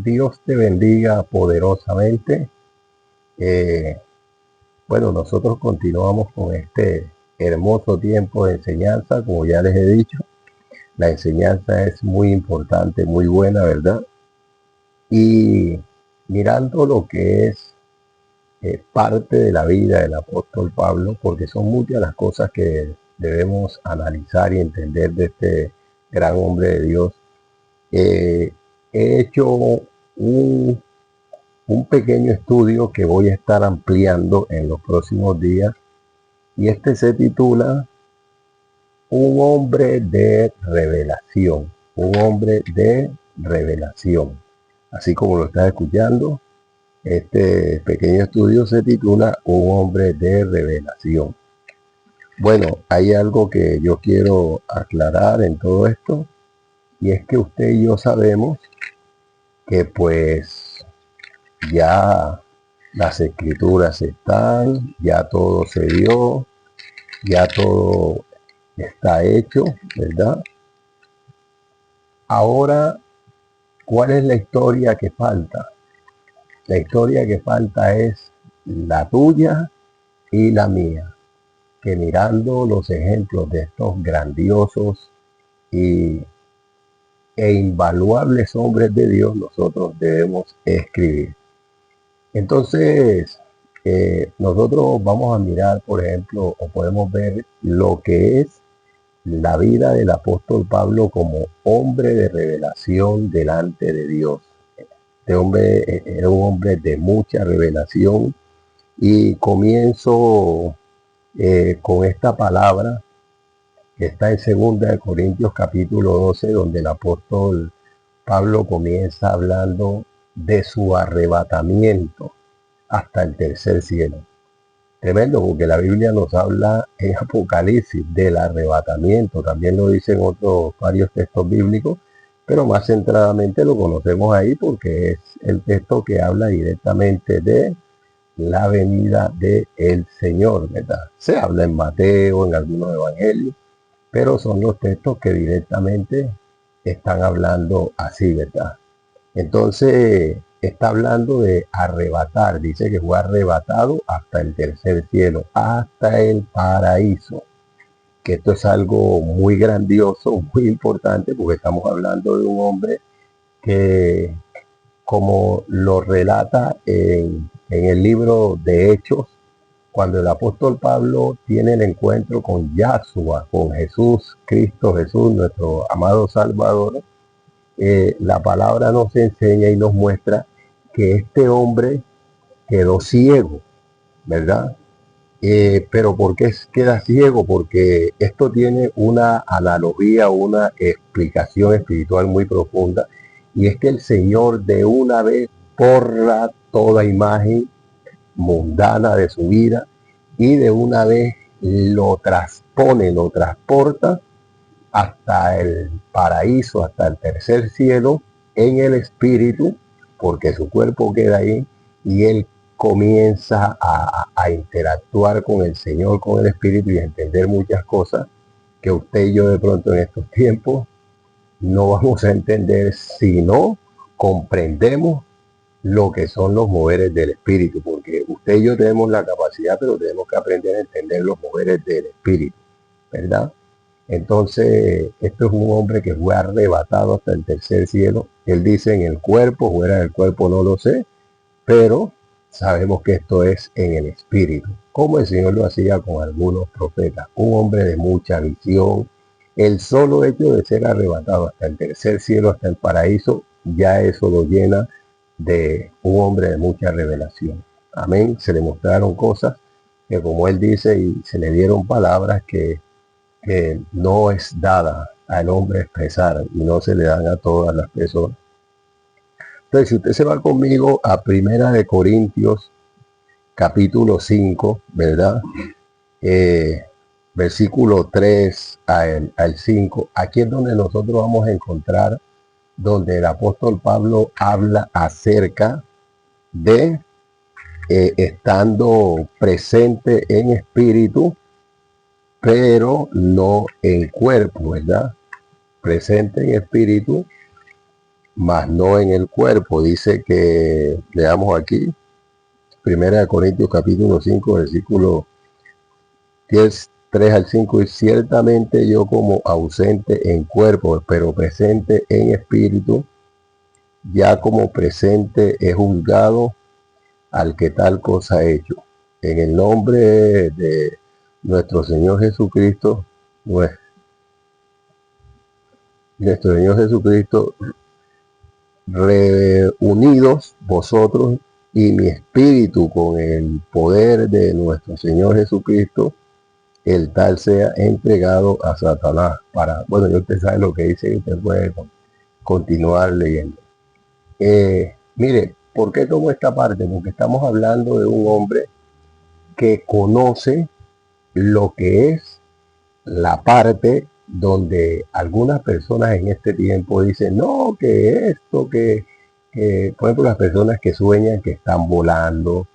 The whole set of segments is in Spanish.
Dios te bendiga poderosamente. Eh, bueno, nosotros continuamos con este hermoso tiempo de enseñanza, como ya les he dicho. La enseñanza es muy importante, muy buena, ¿verdad? Y mirando lo que es parte de la vida del apóstol Pablo, porque son muchas las cosas que debemos analizar y entender de este gran hombre de Dios. He hecho un pequeño estudio que voy a estar ampliando en los próximos días y este se titula Un hombre de revelación, un hombre de revelación. Así como lo estás escuchando, este pequeño estudio se titula Un hombre de revelación. Bueno, hay algo que yo quiero aclarar en todo esto y es que usted y yo sabemos que pues ya las escrituras están, ya todo se dio, ya todo está hecho, ¿verdad? Ahora, ¿cuál es la historia que falta? La historia que falta es la tuya y la mía, que mirando los ejemplos de estos grandiosos y, e invaluables hombres de Dios, nosotros debemos escribir. Entonces, nosotros vamos a mirar, por ejemplo, o podemos ver lo que es la vida del apóstol Pablo como hombre de revelación delante de Dios. Este hombre era un hombre de mucha revelación y comienzo con esta palabra que está en 2 Corintios capítulo 12, donde el apóstol Pablo comienza hablando de su arrebatamiento hasta el tercer cielo. Tremendo, porque la Biblia nos habla en Apocalipsis del arrebatamiento, también lo dicen otros varios textos bíblicos, pero más centradamente lo conocemos ahí porque es el texto que habla directamente de la venida del Señor, ¿verdad? Se habla en Mateo, en algunos evangelios, pero son los textos que directamente están hablando así, ¿verdad? Entonces, está hablando de arrebatar, dice que fue arrebatado hasta el tercer cielo, hasta el paraíso, que esto es algo muy grandioso, muy importante, porque estamos hablando de un hombre que, como lo relata en el libro de Hechos, cuando el apóstol Pablo tiene el encuentro con Yahshua, con Jesús, Cristo Jesús, nuestro amado Salvador, la palabra nos enseña y nos muestra que este hombre quedó ciego, ¿verdad? Pero ¿por qué queda ciego? Porque esto tiene una analogía, una explicación espiritual muy profunda, y es que el Señor de una vez borra toda imagen mundana de su vida y de una vez lo transpone, lo transporta hasta el paraíso, hasta el tercer cielo, en el espíritu, porque su cuerpo queda ahí y él comienza a interactuar con el Señor, con el espíritu y a entender muchas cosas que usted y yo de pronto en estos tiempos no vamos a entender si no comprendemos lo que son los moveres del espíritu, porque usted y yo tenemos la capacidad, pero tenemos que aprender a entender los moveres del espíritu, ¿verdad? Entonces, esto es un hombre que fue arrebatado hasta el tercer cielo. Él dice en el cuerpo, fuera del cuerpo no lo sé, pero sabemos que esto es en el espíritu, como el Señor lo hacía con algunos profetas. Un hombre de mucha visión. El solo hecho de ser arrebatado hasta el tercer cielo, hasta el paraíso, ya eso lo llena de un hombre de mucha revelación. Amén. Se le mostraron cosas que, como él dice, y se le dieron palabras que no es dada al hombre expresar y no se le dan a todas las personas. Entonces, si usted se va conmigo a 1 Corintios capítulo 5, ¿verdad? Versículo 3 al 5, aquí es donde nosotros vamos a encontrar donde el apóstol Pablo habla acerca de estando presente en espíritu, pero no en cuerpo, ¿verdad? Presente en espíritu, mas no en el cuerpo. Dice que, leamos aquí, 1 Corintios capítulo 5, versículo 10, 3 al 5, y ciertamente yo como ausente en cuerpo, pero presente en espíritu, ya como presente he juzgado al que tal cosa ha hecho. En el nombre de nuestro Señor Jesucristo, nuestro Señor Jesucristo, reunidos vosotros y mi espíritu con el poder de nuestro Señor Jesucristo, el tal sea entregado a Satanás para, bueno, ya usted sabe lo que dice y usted puede continuar leyendo. Mire, ¿por qué tomo esta parte? Porque estamos hablando de un hombre que conoce lo que es la parte donde algunas personas en este tiempo dicen, no, que esto, que, por ejemplo, las personas que sueñan que están volando,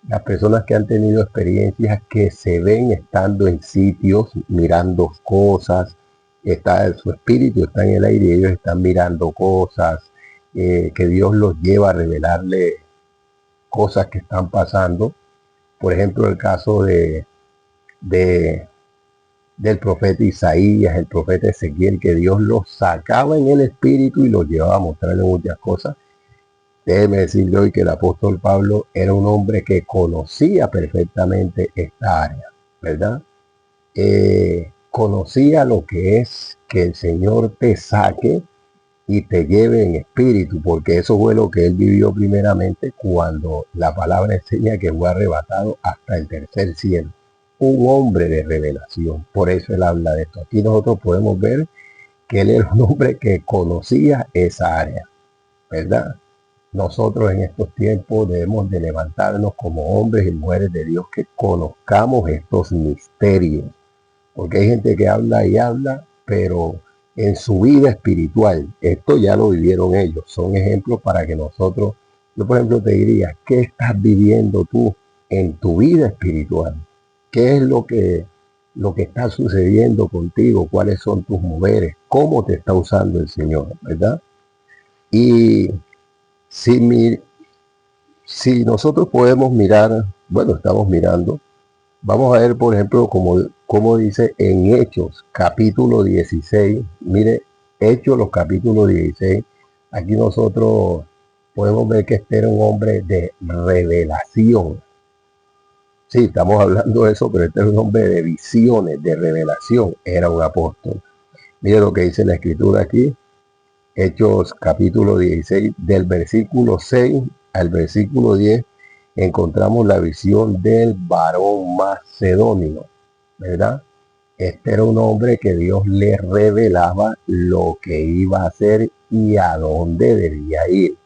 las personas que han tenido experiencias que se ven estando en sitios, mirando cosas, su espíritu está en el aire y ellos están mirando cosas, que Dios los lleva a revelarle cosas que están pasando. Por ejemplo, el caso de del profeta Isaías, el profeta Ezequiel, que Dios los sacaba en el espíritu y los llevaba a mostrarle muchas cosas. Déjeme decirle hoy que el apóstol Pablo era un hombre que conocía perfectamente esta área, ¿verdad? Conocía lo que es que el Señor te saque y te lleve en espíritu, porque eso fue lo que él vivió primeramente cuando la palabra enseña que fue arrebatado hasta el tercer cielo. Un hombre de revelación, por eso él habla de esto. Aquí nosotros podemos ver que él era un hombre que conocía esa área, ¿verdad? Nosotros en estos tiempos debemos de levantarnos como hombres y mujeres de Dios que conozcamos estos misterios, porque hay gente que habla y habla, pero en su vida espiritual, esto ya lo vivieron ellos, son ejemplos para que nosotros, yo por ejemplo te diría, ¿qué estás viviendo tú en tu vida espiritual? ¿Qué es lo que está sucediendo contigo? ¿Cuáles son tus moveres? ¿Cómo te está usando el Señor? ¿Verdad? Y si, si nosotros podemos mirar, bueno, estamos mirando, vamos a ver, por ejemplo, como dice en Hechos, capítulo 16. Mire, Hechos, los capítulos 16. Aquí nosotros podemos ver que este era un hombre de revelación. Sí, estamos hablando de eso, pero este es un hombre de visiones, de revelación. Era un apóstol. Mire lo que dice la escritura aquí. Hechos capítulo 16, del versículo 6 al versículo 10, encontramos la visión del varón macedonio, ¿verdad? Este era un hombre que Dios le revelaba lo que iba a hacer y a dónde debía ir.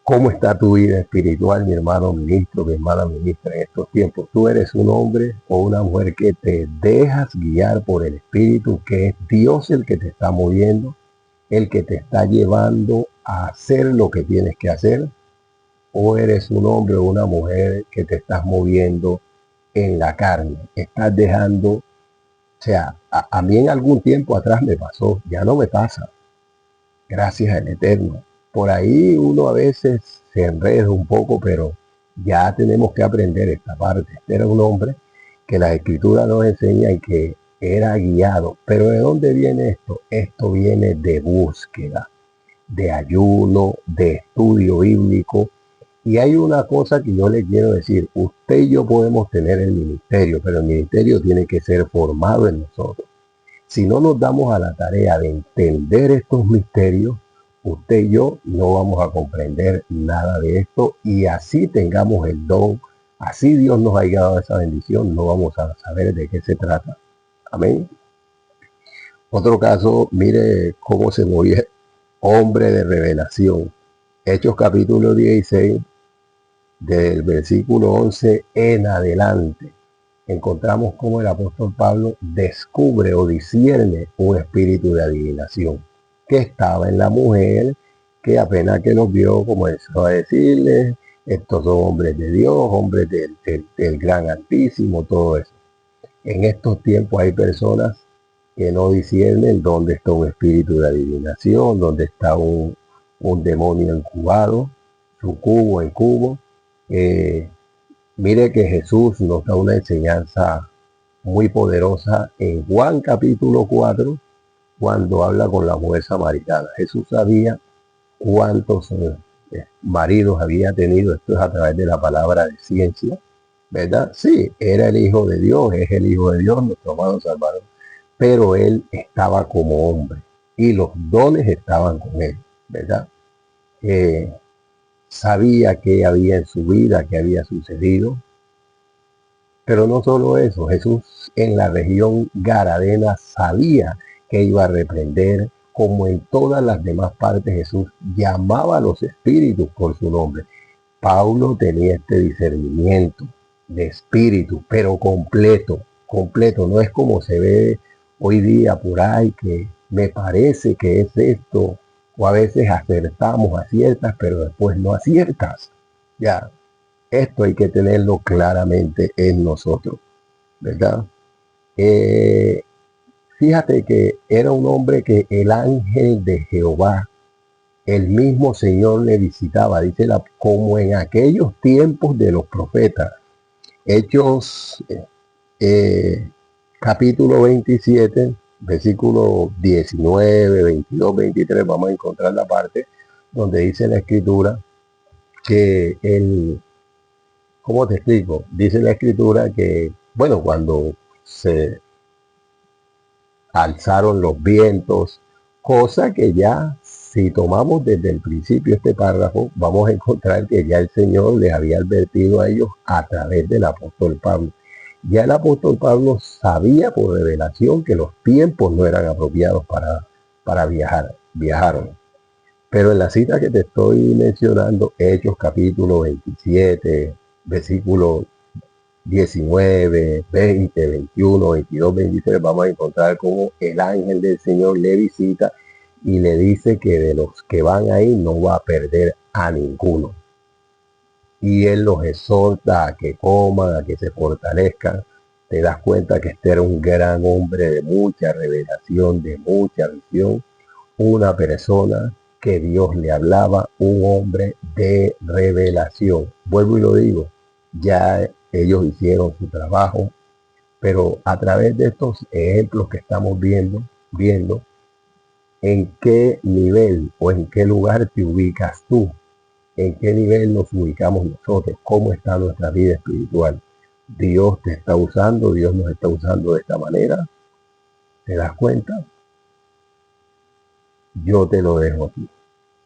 ¿Cómo está tu vida espiritual, mi hermano ministro, mi hermana ministra, en estos tiempos? Tú eres un hombre o una mujer que te dejas guiar por el Espíritu, que es Dios el que te está moviendo, el que te está llevando a hacer lo que tienes que hacer, o eres un hombre o una mujer que te estás moviendo en la carne, estás dejando, o sea, a mí en algún tiempo atrás me pasó, ya no me pasa, gracias al Eterno. Por ahí uno a veces se enreda un poco, pero ya tenemos que aprender esta parte. Este era un hombre que las escrituras nos enseñan que era guiado. Pero ¿de dónde viene esto? Esto viene de búsqueda, de ayuno, de estudio bíblico. Y hay una cosa que yo le quiero decir, usted y yo podemos tener el ministerio, pero el ministerio tiene que ser formado en nosotros. Si no nos damos a la tarea de entender estos misterios, usted y yo no vamos a comprender nada de esto, y así tengamos el don, así Dios nos haya dado esa bendición, no vamos a saber de qué se trata. Amén. Otro caso, mire cómo se movía hombre de revelación. Hechos capítulo 16, del versículo 11 en adelante, encontramos cómo el apóstol Pablo descubre o discierne un espíritu de adivinación que estaba en la mujer, que apenas que los vio comenzó a decirle, estos son hombres de Dios, hombres del gran altísimo, todo eso. En estos tiempos hay personas que no disciernen dónde está un espíritu de adivinación, dónde está un demonio incubado, sucubo, incubo. Mire que Jesús nos da una enseñanza muy poderosa en Juan capítulo 4, cuando habla con la mujer samaritana. Jesús sabía cuántos maridos había tenido. Esto es a través de la palabra de ciencia, ¿verdad? Sí, era el Hijo de Dios, es el Hijo de Dios, nuestro amado Salvador, pero él estaba como hombre y los dones estaban con él, ¿verdad? Sabía qué había en su vida, qué había sucedido, pero no solo eso, Jesús en la región Garadena sabía que iba a reprender, como en todas las demás partes Jesús llamaba a los espíritus por su nombre. Pablo tenía este discernimiento de espíritu, pero completo, completo. No es como se ve hoy día por ahí, que me parece que es esto, o a veces acertamos, aciertas, pero después no aciertas. Ya, esto hay que tenerlo claramente en nosotros, ¿verdad? Eh, Fíjate que era un hombre que el ángel de Jehová, el mismo Señor le visitaba, dice como en aquellos tiempos de los profetas. Hechos capítulo 27, versículo 19, 22, 23, vamos a encontrar la parte donde dice la escritura que ¿cómo te explico? Dice la escritura que, bueno, cuando se alzaron los vientos, cosa que ya, si tomamos desde el principio este párrafo, vamos a encontrar que ya el Señor les había advertido a ellos a través del apóstol Pablo. Ya el apóstol Pablo sabía por revelación que los tiempos no eran apropiados para viajar. Viajaron. Pero en la cita que te estoy mencionando, Hechos capítulo 27, versículo 19, 20, 21, 22, 23, vamos a encontrar cómo el ángel del Señor le visita y le dice que de los que van ahí no va a perder a ninguno. Y él los exhorta a que coman, a que se fortalezcan. Te das cuenta que este era un gran hombre de mucha revelación, de mucha visión, una persona que Dios le hablaba, un hombre de revelación. Vuelvo y lo digo, ya ellos hicieron su trabajo, pero a través de estos ejemplos que estamos viendo en qué nivel o en qué lugar te ubicas tú, en qué nivel nos ubicamos nosotros, cómo está nuestra vida espiritual. Dios te está usando, Dios nos está usando de esta manera. ¿Te das cuenta? Yo te lo dejo aquí,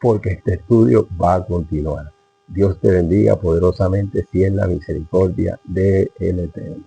porque este estudio va a continuar. Dios te bendiga poderosamente si en la misericordia de el Eterno.